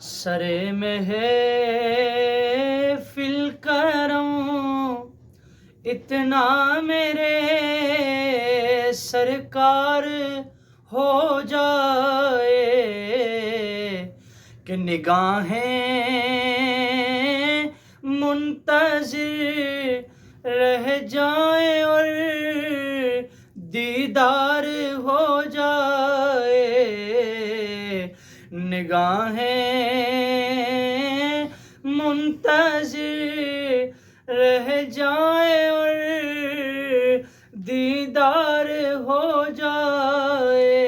سرے میں ہے فل کرم اتنا میرے سرکار ہو جائے کہ نگاہیں منتظر رہ جائیں اور دیدار ہو جائے، نگاہیں منتظر رہ جائیں اور دیدار ہو جائے،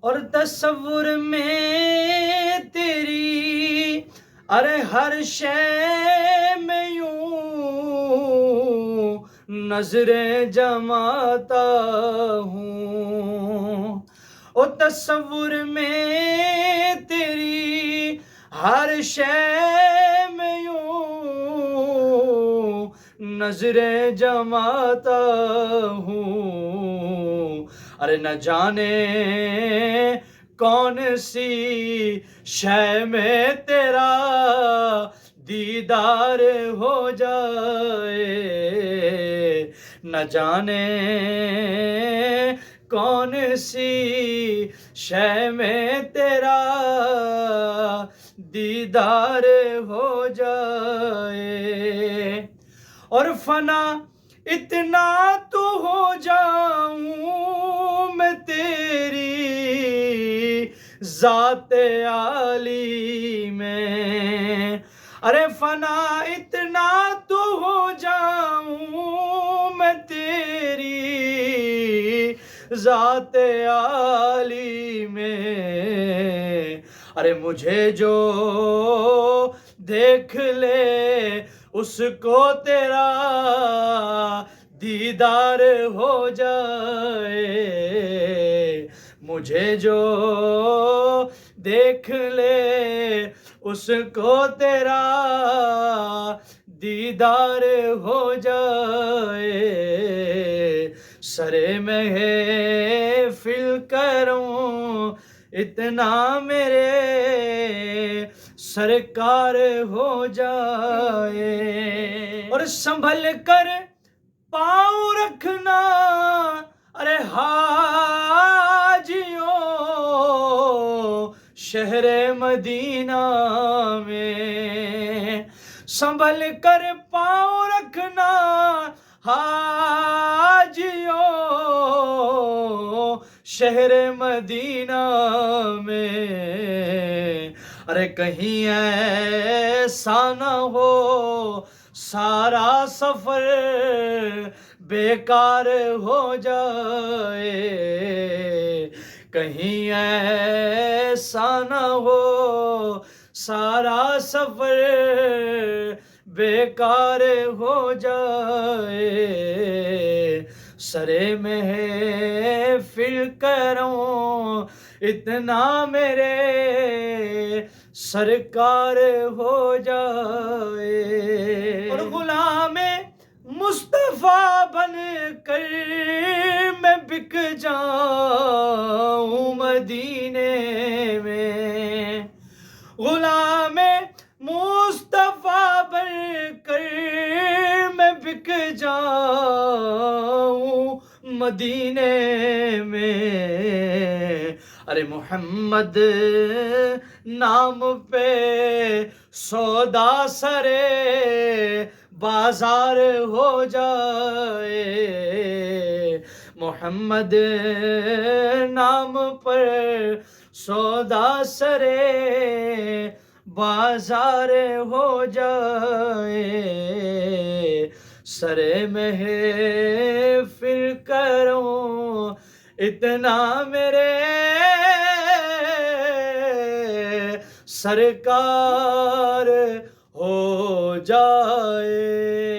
اور تصور میں تیری ارے ہر شے میں یوں نظریں جماتا ہوں، اور تصور میں تیری ہر شے میں یوں نظریں جماتا ہوں، ارے نہ جانے کون سی شے میں تیرا دیدار ہو جائے، نہ جانے کون سی شے میں تیرا دیدار ہو جائے، اور فنا اتنا تو ہو جاؤں میں تیری ذات عالی میں، ارے فنا اتنا تو ہو جاؤں میں تیری ذات عالی میں، ارے مجھے جو دیکھ لے اس کو تیرا دیدار ہو جائے، مجھے جو دیکھ لے اس کو تیرا دیدار ہو جائے، سرے میں ہے فل کروں اتنا میرے سرکار ہو جائے، اور سنبھل کر پاؤں رکھنا ارے حاجیوں شہر مدینہ میں، سنبھل کر پاؤں رکھنا حاجیوں شہر مدینہ میں، ارے کہیں ایسا نہ ہو سارا سفر بیکار ہو جائے، کہیں ایسا نہ ہو سارا سفر بیکار ہو جائے، سرے میں ہے فل کروں اتنا میرے سرکار ہو جائے، اور غلام مصطفیٰ بن کر میں بک جاؤں مدینے میں، غلام مصطفیٰ بن کر میں بک جاؤں مدینے میں، ارے محمد نام پہ سودا سرے بازار ہو جائے، محمد نام پر سودا سرے بازار ہو جائے، سرے میں ہے فل کروں اتنا میرے سرکار ہو جائے۔